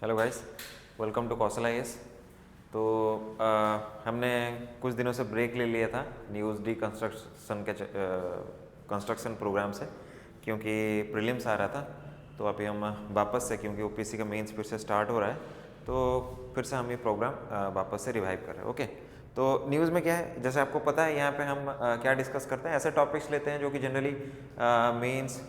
Hello guys, welcome to Kaushal IAS. तो हमने कुछ दिनों से ब्रेक ले लिया था न्यूज़ डी कंस्ट्रक्शन प्रोग्राम से, क्योंकि प्रीलिम्स आ रहा था। तो अभी हम वापस से, क्योंकि ओपीएससी का मेंस फिर से स्टार्ट हो रहा है, तो फिर से हम ये प्रोग्राम वापस से रिवाइव कर रहे हैं। ओके, तो न्यूज़ में क्या है, जैसे आपको पता है यहाँ पे हम क्या डिस्कस करते हैं, ऐसे टॉपिक्स लेते हैं जो कि जनरली मेंस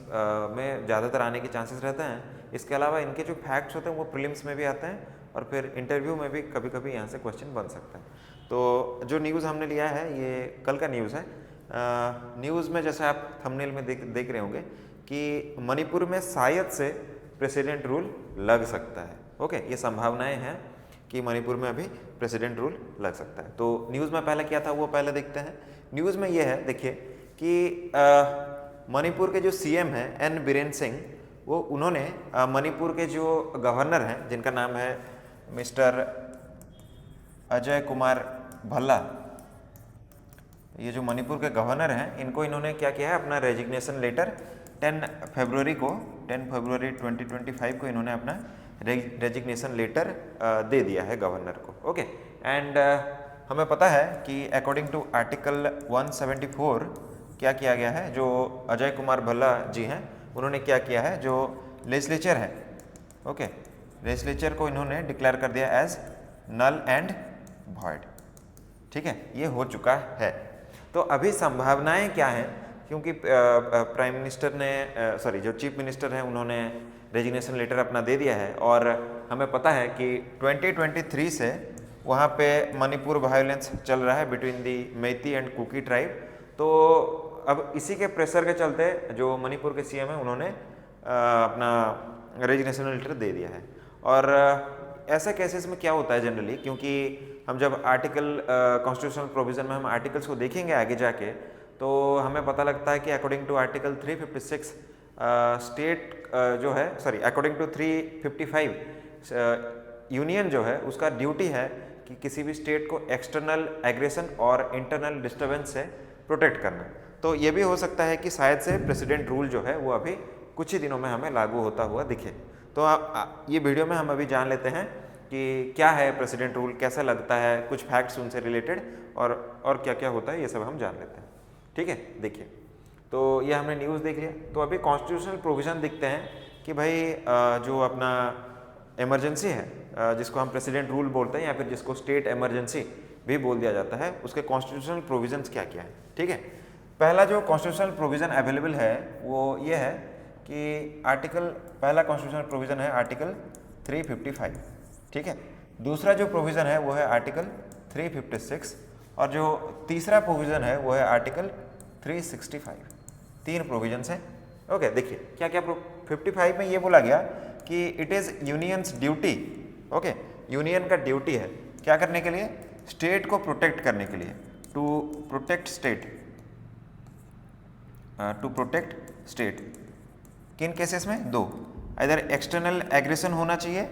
में ज़्यादातर आने के चांसेस रहते हैं। इसके अलावा इनके जो फैक्ट्स होते हैं वो प्रीलिम्स में भी आते हैं और फिर इंटरव्यू में भी कभी कभी यहाँ से क्वेश्चन बन सकता है। तो जो न्यूज़ हमने लिया है ये कल का न्यूज़ है। न्यूज़ में जैसे आप थंबनेल में देख रहे होंगे कि मणिपुर में शायद से प्रेसिडेंट रूल लग सकता है। ओके, ये संभावनाएं हैं कि मणिपुर में अभी प्रेसिडेंट रूल लग सकता है। तो न्यूज़ में पहले क्या था वो पहले देखते हैं। न्यूज़ में ये है, देखिए कि मणिपुर के जो सीएम हैं एन बीरेन सिंह, वो उन्होंने मणिपुर के जो गवर्नर हैं जिनका नाम है मिस्टर अजय कुमार भल्ला, ये जो मणिपुर के गवर्नर हैं इनको इन्होंने क्या किया है, अपना रेजिग्नेशन लेटर 10 फरवरी 2025 को इन्होंने अपना रेजिग्नेशन लेटर दे दिया है गवर्नर को। ओके, एंड हमें पता है कि अकॉर्डिंग टू आर्टिकल 174 क्या किया गया है, जो अजय कुमार भल्ला जी हैं उन्होंने क्या किया है, जो लेजिस्लेचर है, ओके, लेजिस्लेचर को इन्होंने डिक्लेयर कर दिया एज नल एंड वॉइड। ठीक है, ये हो चुका है। तो अभी संभावनाएं क्या हैं, क्योंकि प्राइम मिनिस्टर ने जो चीफ मिनिस्टर हैं उन्होंने रेजिग्नेशन लेटर अपना दे दिया है, और हमें पता है कि 2023 से वहाँ पे मणिपुर वायलेंस चल रहा है between the Meitei and Kuki tribe. तो अब इसी के प्रेशर के चलते जो मणिपुर के सीएम हैं उन्होंने अपना रेजिग्नेशन लेटर दे दिया है। और ऐसे केसेस में क्या होता है जनरली, क्योंकि हम जब आर्टिकल कॉन्स्टिट्यूशनल प्रोविजन में हम आर्टिकल्स को देखेंगे आगे जाके, तो हमें पता लगता है कि अकॉर्डिंग टू आर्टिकल 356 स्टेट जो है, सॉरी, अकॉर्डिंग टू 355 यूनियन जो है उसका ड्यूटी है कि किसी भी स्टेट को एक्सटर्नल एग्रेशन और इंटरनल डिस्टर्बेंस से प्रोटेक्ट करना। तो ये भी हो सकता है कि शायद से प्रेसिडेंट रूल जो है वो अभी कुछ ही दिनों में हमें लागू होता हुआ दिखे। तो ये वीडियो में हम अभी जान लेते हैं कि क्या है प्रेसिडेंट रूल, कैसा लगता है, कुछ फैक्ट्स उनसे रिलेटेड, और क्या क्या होता है, ये सब हम जान लेते हैं। ठीक है, देखिए, तो ये हमने न्यूज़ देख लिया। तो अभी कॉन्स्टिट्यूशनल प्रोविज़न दिखते हैं कि भाई जो अपना इमरजेंसी है, जिसको हम प्रेसिडेंट रूल बोलते हैं या फिर जिसको स्टेट इमरजेंसी भी बोल दिया जाता है, उसके कॉन्स्टिट्यूशनल प्रोविजंस क्या क्या है। ठीक है, पहला जो कॉन्स्टिट्यूशनल प्रोविज़न अवेलेबल है वो ये है कि पहला कॉन्स्टिट्यूशनल प्रोविज़न है आर्टिकल 355। ठीक है, दूसरा जो प्रोविज़न है वो है आर्टिकल 356, और जो तीसरा प्रोविज़न है वो है आर्टिकल 365। 3 प्रोविजंस हैं। ओके, देखिए क्या क्या 55 में ये बोला गया कि it is unions duty, okay, union का ड्यूटी है क्या करने के लिए, स्टेट को प्रोटेक्ट करने के लिए, टू प्रोटेक्ट स्टेट। किन केसेस में, 2, इधर एक्सटर्नल एग्रेशन होना चाहिए,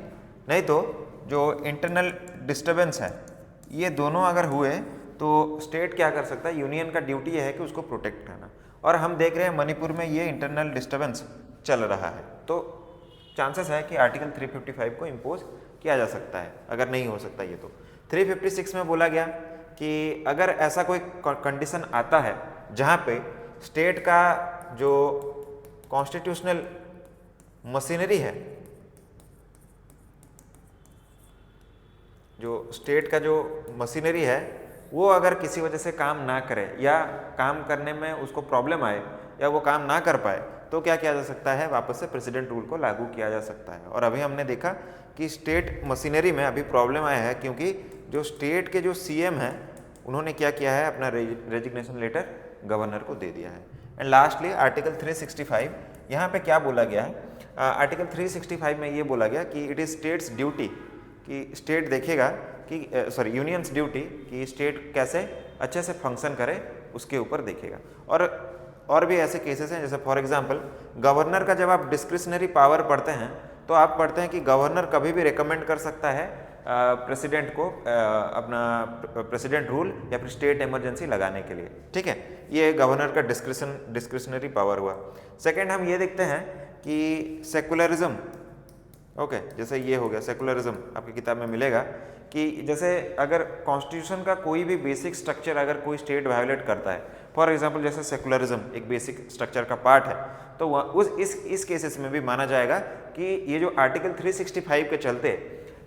नहीं तो जो इंटरनल डिस्टर्बेंस है, ये दोनों अगर हुए तो स्टेट क्या कर सकता है, यूनियन का ड्यूटी है कि उसको प्रोटेक्ट करना। और हम देख रहे हैं मणिपुर में ये इंटरनल डिस्टर्बेंस चल रहा है, तो चांसेस है कि आर्टिकल 355 को इम्पोज किया जा सकता है। अगर नहीं हो सकता ये, तो 356 में बोला गया कि अगर ऐसा कोई कंडीशन आता है जहाँ पे स्टेट का जो कॉन्स्टिट्यूशनल मशीनरी है, जो स्टेट का जो मशीनरी है वो अगर किसी वजह से काम ना करे या काम करने में उसको प्रॉब्लम आए या वो काम ना कर पाए, तो क्या किया जा सकता है, वापस से प्रेसिडेंट रूल को लागू किया जा सकता है। और अभी हमने देखा कि स्टेट मशीनरी में अभी प्रॉब्लम आया है, क्योंकि जो स्टेट के जो सीएम हैं उन्होंने क्या किया है, अपना रेजिग्नेशन लेटर गवर्नर को दे दिया है। एंड लास्टली आर्टिकल 365, यहाँ पे क्या बोला गया है, आर्टिकल 365 में ये बोला गया कि इट इज़ स्टेट्स ड्यूटी, कि स्टेट देखेगा कि यूनियंस ड्यूटी कि स्टेट कैसे अच्छे से फंक्शन करे, उसके ऊपर देखेगा। और भी ऐसे केसेस हैं, जैसे फॉर एग्जांपल गवर्नर का जब आप डिस्क्रिशनरी पावर पढ़ते हैं तो आप पढ़ते हैं कि गवर्नर कभी भी रिकमेंड कर सकता है प्रेसिडेंट को अपना प्रेसिडेंट रूल या फिर स्टेट इमरजेंसी लगाने के लिए। ठीक है, ये गवर्नर का डिस्क्रिशनरी पावर हुआ। सेकेंड हम ये देखते हैं कि सेकुलरिज्म ओके जैसे ये हो गया सेकुलरिज्म, आपकी किताब में मिलेगा कि जैसे अगर कॉन्स्टिट्यूशन का कोई भी बेसिक स्ट्रक्चर अगर कोई स्टेट वायोलेट करता है, फॉर एग्जांपल जैसे सेकुलरिज्म एक बेसिक स्ट्रक्चर का पार्ट है, तो उस इस केसेस में भी माना जाएगा कि ये जो आर्टिकल 365 के चलते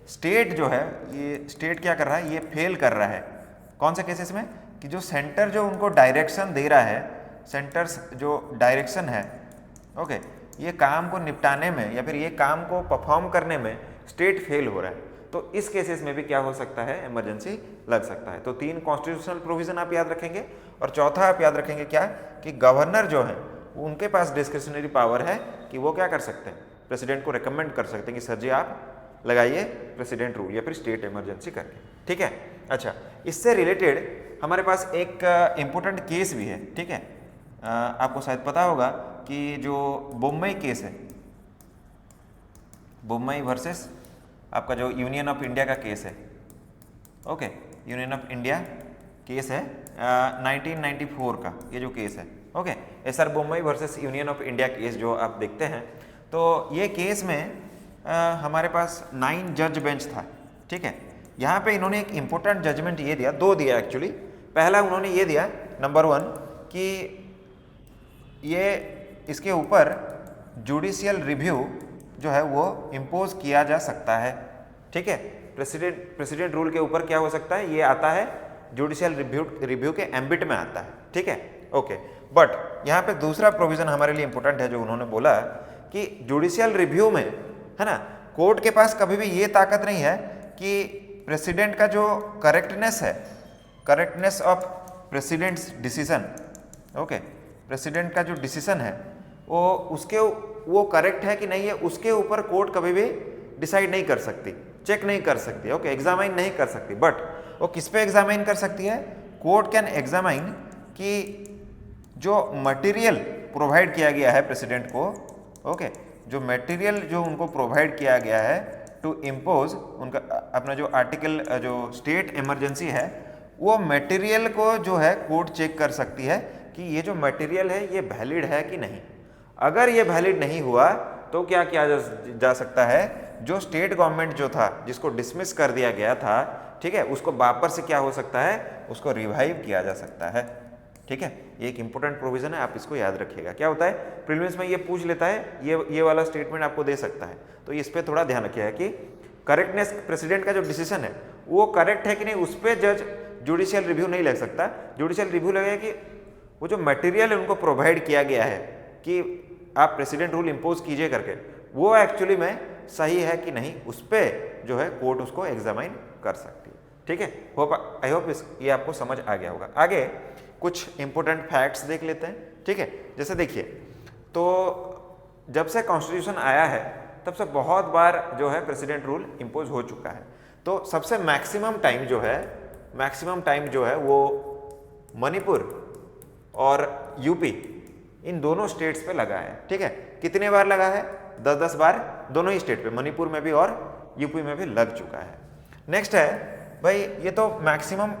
स्टेट जो है, ये स्टेट क्या कर रहा है, ये फेल कर रहा है। कौन से केसेस में कि जो सेंटर जो उनको डायरेक्शन दे रहा है, सेंटर्स जो डायरेक्शन है, ओके, ये काम को निपटाने में या फिर ये काम को परफॉर्म करने में स्टेट फेल हो रहा है, तो इस केसेस में भी क्या हो सकता है, इमरजेंसी लग सकता है। तो 3 कॉन्स्टिट्यूशनल प्रोविजन आप याद रखेंगे, और चौथा आप याद रखेंगे क्या, कि गवर्नर जो है उनके पास डिस्क्रिशनरी पावर है कि वो क्या कर सकते हैं, प्रेसिडेंट को रिकमेंड कर सकते हैं कि सर जी आप लगाइए प्रेसिडेंट रूल या फिर स्टेट इमरजेंसी करके, ठीक है। अच्छा, इससे रिलेटेड हमारे पास एक इम्पोर्टेंट केस भी है, ठीक है। आपको शायद पता होगा कि जो बम्बई केस है, बम्बई वर्सेस आपका जो यूनियन ऑफ इंडिया का केस है, okay, union of India case है 1994 का, ये जो केस है, okay, SR Bombay versus union of India case जो आप देखते हैं, तो ये केस में हमारे पास 9 जज बेंच था, ठीक है। यहाँ पे इन्होंने एक इम्पोर्टेंट जजमेंट ये दिया, 2 दिया एक्चुअली। पहला उन्होंने ये दिया, नंबर 1, कि ये इसके ऊपर जुडिशियल रिव्यू जो है वो इम्पोज किया जा सकता है, ठीक है। प्रेसिडेंट रूल के ऊपर क्या हो सकता है, ये आता है जुडिशियल रिव्यू के एम्बिट में आता है, ठीक है, ओके। बट यहाँ पे दूसरा प्रोविजन हमारे लिए इंपॉर्टेंट है जो उन्होंने बोला कि जुडिशियल रिव्यू में, है ना, कोर्ट के पास कभी भी ये ताकत नहीं है कि प्रेसिडेंट का जो करेक्टनेस है, correctness of president's decision, okay, president का जो डिसीजन है वो करेक्ट है कि नहीं है, उसके ऊपर कोर्ट कभी भी डिसाइड नहीं कर सकती, चेक नहीं कर सकती, ओके, एग्जामाइन नहीं कर सकती। बट वो किस पे एग्जामाइन कर सकती है, कोर्ट कैन एग्जामाइन कि जो मटेरियल प्रोवाइड किया गया है प्रेसिडेंट को, ओके, जो मटेरियल जो उनको प्रोवाइड किया गया है टू इम्पोज उनका अपना जो आर्टिकल जो स्टेट इमरजेंसी है, वो मटेरियल को जो है कोर्ट चेक कर सकती है कि ये जो मटेरियल है ये वैलिड है कि नहीं। अगर ये वैलिड नहीं हुआ तो क्या किया जा सकता है, जो स्टेट गवर्नमेंट जो था जिसको डिसमिस कर दिया गया था, ठीक है, उसको वापस से क्या हो सकता है, उसको रिवाइव किया जा सकता है, ठीक है। ये एक इंपॉर्टेंट प्रोविजन है, आप इसको याद रखिएगा। क्या होता है, प्रीलिम्स में ये पूछ लेता है, ये वाला स्टेटमेंट आपको दे सकता है, तो इस पर थोड़ा ध्यान रखिएगा कि करेक्टनेस, प्रेसिडेंट का जो डिसीजन है वो करेक्ट है कि नहीं, उस पर जज जुडिशियल रिव्यू नहीं लग सकता। जुडिशियल रिव्यू लगेगा कि वो जो मटेरियल उनको प्रोवाइड किया गया है कि आप प्रेसिडेंट रूल इम्पोज कीजिए करके, वो एक्चुअली में सही है कि नहीं, उस पर जो है कोर्ट उसको एग्जामाइन कर सकती है, ठीक है। आई होप ये आपको समझ आ गया होगा। आगे कुछ इंपॉर्टेंट फैक्ट्स देख लेते हैं, ठीक है। जैसे देखिए, तो जब से कॉन्स्टिट्यूशन आया है तब से बहुत बार जो है प्रेसिडेंट रूल इम्पोज हो चुका है। तो सबसे मैक्सिमम टाइम जो है वो मणिपुर और यूपी, इन दोनों स्टेट्स पे लगा है, ठीक है। कितने बार लगा है, 10-10 बार दोनों ही स्टेट पे, मणिपुर में भी और यूपी में भी लग चुका है। नेक्स्ट है भाई, ये तो मैक्सिमम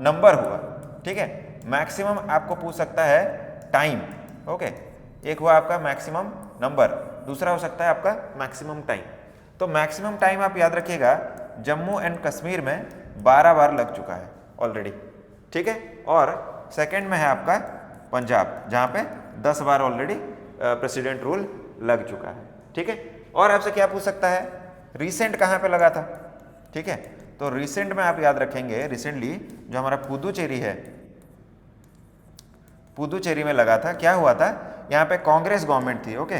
नंबर हुआ, ठीक है। मैक्सिमम आपको पूछ सकता है टाइम, ओके, एक हुआ आपका मैक्सिमम नंबर, दूसरा हो सकता है आपका मैक्सिमम टाइम। तो मैक्सिमम टाइम आप याद रखिएगा, जम्मू एंड कश्मीर में 12 बार लग चुका है ऑलरेडी, ठीक है। और सेकंड में है आपका पंजाब, जहाँ पे 10 बार ऑलरेडी प्रेसिडेंट रूल लग चुका है, ठीक है। और आपसे क्या पूछ सकता है, रिसेंट कहाँ पे लगा था, ठीक है। तो रिसेंट में आप याद रखेंगे, रिसेंटली जो हमारा पुदुचेरी है, पुदुचेरी में लगा था। क्या हुआ था, यहाँ पे कांग्रेस गवर्नमेंट थी, ओके,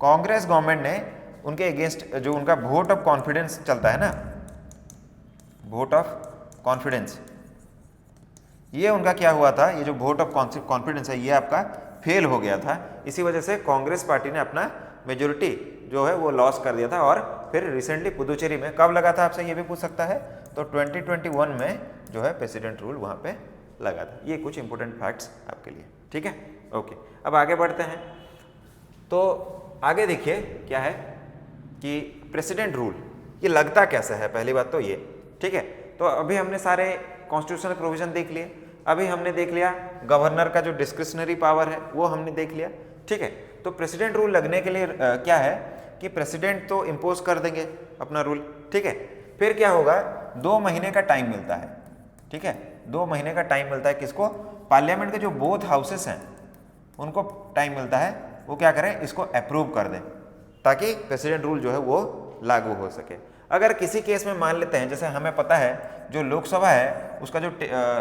कांग्रेस गवर्नमेंट ने उनके अगेंस्ट जो उनका वोट ऑफ कॉन्फिडेंस चलता है ना, वोट ऑफ कॉन्फिडेंस, ये उनका क्या हुआ था, ये जो वोट ऑफ कॉन्फिडेंस है ये आपका फेल हो गया था। इसी वजह से कांग्रेस पार्टी ने अपना मेजोरिटी जो है वो लॉस कर दिया था। और फिर रिसेंटली पुदुचेरी में कब लगा था, आपसे ये भी पूछ सकता है, तो 2021 में जो है प्रेसिडेंट रूल वहाँ पे लगा था। ये कुछ इंपॉर्टेंट फैक्ट्स आपके लिए, ठीक है, ओके। अब आगे बढ़ते हैं, तो आगे देखिए क्या है कि प्रेसिडेंट रूल ये लगता कैसा है, पहली बात तो ये, ठीक है। तो अभी हमने सारे कॉन्स्टिट्यूशनल प्रोविजन देख लिए, अभी हमने देख लिया गवर्नर का जो डिस्क्रिशनरी पावर है वो हमने देख लिया, ठीक है। तो प्रेसिडेंट रूल लगने के लिए क्या है कि प्रेसिडेंट तो इम्पोज कर देंगे अपना रूल, ठीक है। फिर क्या होगा, 2 महीने का टाइम मिलता है, ठीक है, 2 महीने का टाइम मिलता है किसको, पार्लियामेंट के जो बोथ हाउसेस हैं उनको टाइम मिलता है, वो क्या करें, इसको अप्रूव कर दें ताकि प्रेसिडेंट रूल जो है वो लागू हो सके। अगर किसी केस में मान लेते हैं, जैसे हमें पता है जो लोकसभा है उसका जो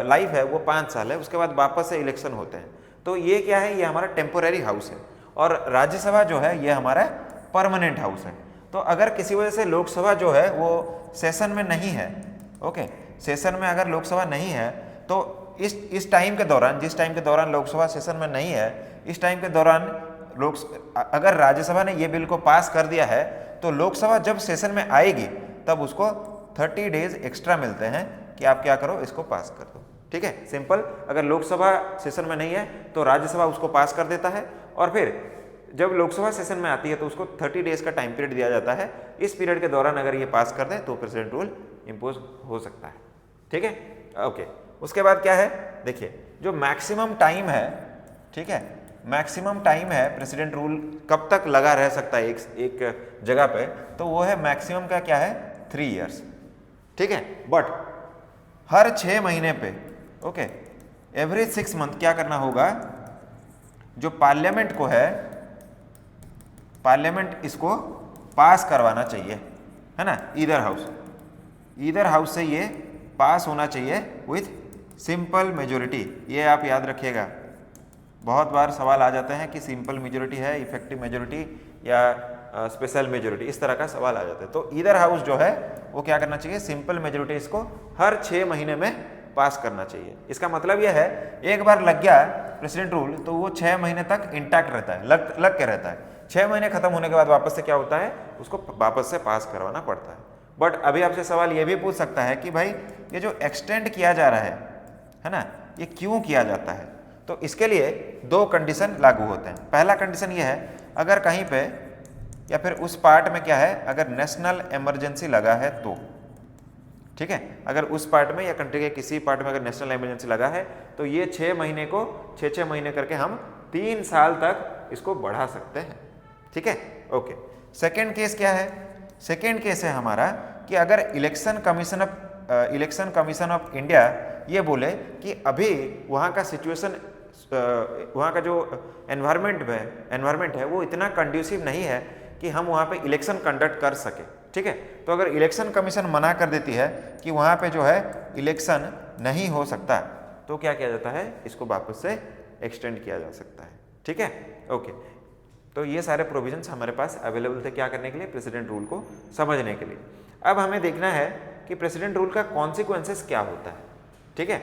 लाइफ है वो 5 साल है, उसके बाद वापस से इलेक्शन होते हैं, तो ये क्या है, ये हमारा टेम्पोरेरी हाउस है, और राज्यसभा जो है ये हमारा परमानेंट हाउस है। तो अगर किसी वजह से लोकसभा जो है वो सेशन में नहीं है, ओके, सेशन में अगर लोकसभा नहीं है, तो इस टाइम के दौरान, जिस टाइम के दौरान लोकसभा सेशन में नहीं है, इस टाइम के दौरान अगर राज्यसभा ने ये बिल को पास कर दिया है, तो लोकसभा जब सेशन में आएगी तब उसको 30 डेज एक्स्ट्रा मिलते हैं कि आप क्या करो, इसको पास कर दो, ठीक है, सिंपल। अगर लोकसभा सेशन में नहीं है तो राज्यसभा उसको पास कर देता है, और फिर जब लोकसभा सेशन में आती है तो उसको 30 डेज का टाइम पीरियड दिया जाता है। इस पीरियड के दौरान अगर ये पास कर दें तो प्रेसिडेंट रूल इम्पोज हो सकता है, ठीक है, ओके। उसके बाद क्या है, देखिए जो मैक्सिमम टाइम है, ठीक है, मैक्सिमम टाइम है प्रेसिडेंट रूल कब तक लगा रह सकता है एक जगह पे, तो वो है मैक्सिमम का क्या है, 3 इयर्स, ठीक है। बट हर 6 महीने पे, ओके, एवरी 6 मंथ क्या करना होगा, जो पार्लियामेंट को है, पार्लियामेंट इसको पास करवाना चाहिए, है ना, ईदर हाउस से ये पास होना चाहिए विथ सिंपल मेजोरिटी। ये आप याद रखिएगा, बहुत बार सवाल आ जाते हैं कि सिंपल मेजोरिटी है, इफेक्टिव मेजोरिटी या स्पेशल मेजोरिटी, इस तरह का सवाल आ जाता है। तो ईदर हाउस जो है वो क्या करना चाहिए, सिंपल मेजोरिटी इसको हर 6 महीने में पास करना चाहिए। इसका मतलब यह है, एक बार लग गया प्रेसिडेंट रूल तो वो 6 महीने तक इंटैक्ट रहता है, लग के रहता है। 6 महीने खत्म होने के बाद वापस से क्या होता है, उसको वापस से पास करवाना पड़ता है। बट अभी आपसे सवाल ये भी पूछ सकता है कि भाई ये जो एक्सटेंड किया जा रहा है ना, ये क्यों किया जाता है, तो इसके लिए 2 कंडीशन लागू होते हैं। पहला कंडीशन ये है, अगर कहीं पे या फिर उस पार्ट में क्या है, अगर नेशनल इमरजेंसी लगा है तो, ठीक है, अगर उस पार्ट में या कंट्री के किसी पार्ट में अगर नेशनल इमरजेंसी लगा है तो ये 6 महीने को 6 महीने करके हम 3 साल तक इसको बढ़ा सकते हैं, ठीक है, ओके। सेकेंड केस क्या है, सेकेंड केस है हमारा कि अगर इलेक्शन कमीशन ऑफ इंडिया ये बोले कि अभी वहाँ का सिचुएशन, वहाँ का जो एनवायरनमेंट है वो इतना कंड्यूसिव नहीं है कि हम वहाँ पे इलेक्शन कंडक्ट कर सके, ठीक है। तो अगर इलेक्शन कमीशन मना कर देती है कि वहाँ पे जो है इलेक्शन नहीं हो सकता, तो क्या किया जाता है, इसको वापस से एक्सटेंड किया जा सकता है, ठीक है, ओके। तो ये सारे प्रोविजंस हमारे पास अवेलेबल थे क्या करने के लिए, प्रेसिडेंट रूल को समझने के लिए। अब हमें देखना है कि प्रेसिडेंट रूल का कॉन्सिक्वेंसेस क्या होता है, ठीक है।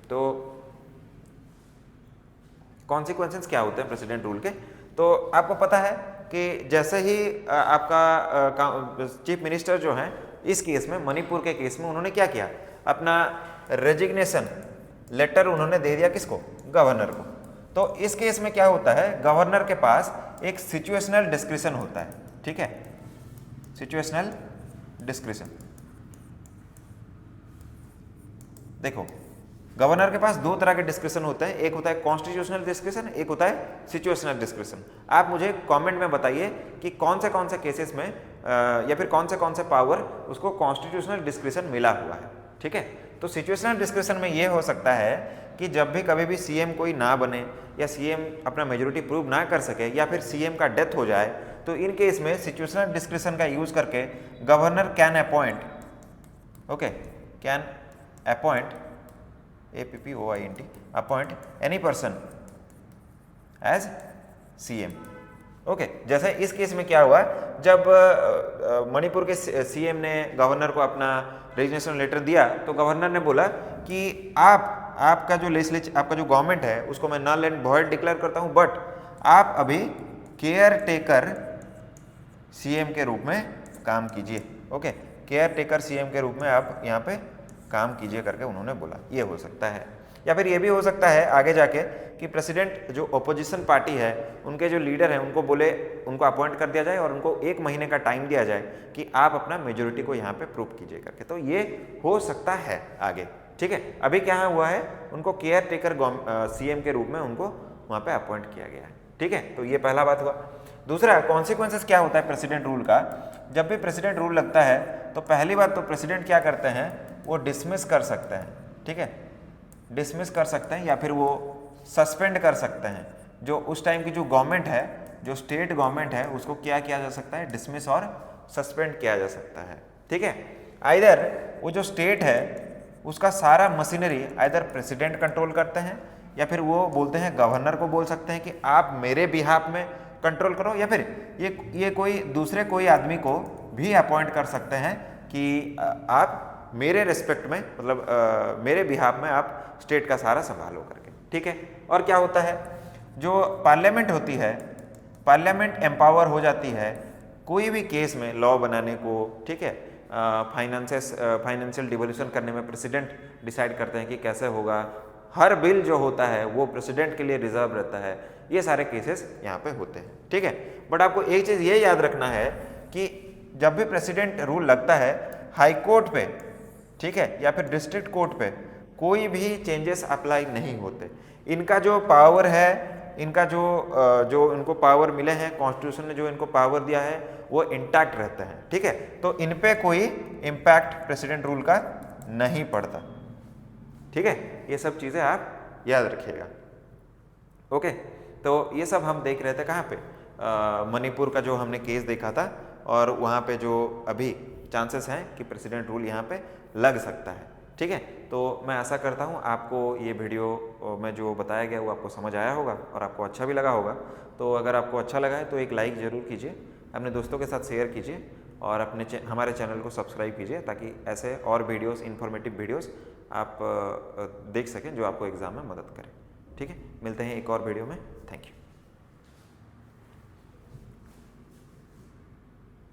तो कॉन्सिक्वेंसेस क्या होते हैं प्रेसिडेंट रूल के, तो आपको पता है कि जैसे ही आपका चीफ मिनिस्टर जो हैं, इस केस में मणिपुर के केस में उन्होंने क्या किया, अपना रेजिग्नेशन लेटर उन्होंने दे दिया किसको, गवर्नर को। तो इस केस में क्या होता है, गवर्नर के पास एक सिचुएशनल डिस्क्रिशन होता है, ठीक है, सिचुएशनल डिस्क्रिशन। देखो गवर्नर के पास 2 तरह के डिस्क्रिशन होते हैं, एक होता है कॉन्स्टिट्यूशनल डिस्क्रिशन, एक होता है सिचुएशनल डिस्क्रिशन। आप मुझे कमेंट में बताइए कि कौन से केसेस में या फिर कौन से पावर उसको कॉन्स्टिट्यूशनल डिस्क्रिशन मिला हुआ है, ठीक है। तो सिचुएशनल डिस्क्रिशन में ये हो सकता है कि जब भी कभी भी सीएम कोई ना बने या सीएम अपना मेजोरिटी प्रूव ना कर सके या फिर सीएम का डेथ हो जाए, तो इन केस में सिचुएशनल डिस्क्रिशन का यूज करके governor can appoint, okay, can appoint APPOINT appoint any person as CM, okay. जैसे इस केस में क्या हुआ, जब मणिपुर के सीएम ने गवर्नर को अपना रेजिग्नेशन लेटर दिया तो गवर्नर ने बोला कि आपका जो लेजिस्लेचर, आपका जो गवर्नमेंट है उसको मैं नल एंड वॉइड डिक्लेयर करता हूं, बट आप अभी केयर टेकर सीएम के रूप में काम कीजिए, ओके, केयर टेकर सीएम के रूप में आप यहाँ पे काम कीजिए करके उन्होंने बोला। ये हो सकता है, या फिर ये भी हो सकता है आगे जाके कि प्रेसिडेंट जो ओपोजिशन पार्टी है उनके जो लीडर हैं उनको बोले, उनको अपॉइंट कर दिया जाए और उनको 1 महीने का टाइम दिया जाए कि आप अपना मेजोरिटी को यहाँ पे प्रूव कीजिए करके। तो ये हो सकता है आगे, ठीक है। अभी क्या हुआ है, उनको केयर टेकर सीएम के रूप में उनको वहाँ पे अपॉइंट किया गया है, ठीक है। तो ये पहला बात हुआ। दूसरा कॉन्सिक्वेंसेस क्या होता है प्रेसिडेंट रूल का, जब भी प्रेसिडेंट रूल लगता है तो पहली बात तो प्रेसिडेंट क्या करते हैं, वो डिसमिस कर सकते हैं, ठीक है, डिसमिस कर सकते हैं या फिर वो सस्पेंड कर सकते हैं। जो उस टाइम की जो गवर्नमेंट है, जो स्टेट गवर्नमेंट है, उसको क्या किया जा सकता है, डिसमिस और सस्पेंड किया जा सकता है, ठीक है। आइदर वो जो स्टेट है उसका सारा मशीनरी आइदर प्रेसिडेंट कंट्रोल करते हैं या फिर वो बोलते हैं गवर्नर को बोल सकते हैं कि आप मेरे बिहाफ में कंट्रोल करो, या फिर ये कोई दूसरे कोई आदमी को भी अपॉइंट कर सकते हैं कि आप मेरे रिस्पेक्ट में, मतलब मेरे बिहाफ में आप स्टेट का सारा संभालो करके, ठीक है। और क्या होता है, जो पार्लियामेंट होती है, पार्लियामेंट एम्पावर हो जाती है कोई भी केस में लॉ बनाने को, ठीक है, फाइनेंशियल डिवोल्यूशन करने में प्रेसिडेंट डिसाइड करते हैं कि कैसे होगा। हर बिल जो होता है वो प्रेसिडेंट के लिए रिजर्व रहता है। ये सारे केसेस यहाँ पे होते हैं, ठीक है। बट आपको एक चीज़ ये याद रखना है कि जब भी प्रेसिडेंट रूल लगता है हाई कोर्ट पे, ठीक है, या फिर डिस्ट्रिक्ट कोर्ट पे कोई भी चेंजेस अप्लाई नहीं होते। इनका जो पावर है, इनका जो इनको पावर मिले हैं, कॉन्स्टिट्यूशन ने जो इनको पावर दिया है वो इंटैक्ट रहते हैं, ठीक है। तो इन पे कोई इम्पैक्ट प्रेसिडेंट रूल का नहीं पड़ता, ठीक है। ये सब चीज़ें आप याद रखिएगा, ओके। तो ये सब हम देख रहे थे कहाँ पे, मणिपुर का जो हमने केस देखा था, और वहाँ पे जो अभी चांसेस हैं कि प्रेसिडेंट रूल यहाँ पे लग सकता है, ठीक है। तो मैं आशा करता हूँ आपको ये वीडियो में जो बताया गया वो आपको समझ आया होगा और आपको अच्छा भी लगा होगा। तो अगर आपको अच्छा लगा है तो एक लाइक ज़रूर कीजिए, अपने दोस्तों के साथ शेयर कीजिए और हमारे चैनल को सब्सक्राइब कीजिए, ताकि ऐसे और वीडियोस, इन्फॉर्मेटिव वीडियोस आप देख सकें जो आपको एग्ज़ाम में मदद करें, ठीक है। मिलते हैं एक और वीडियो में, थैंक यू।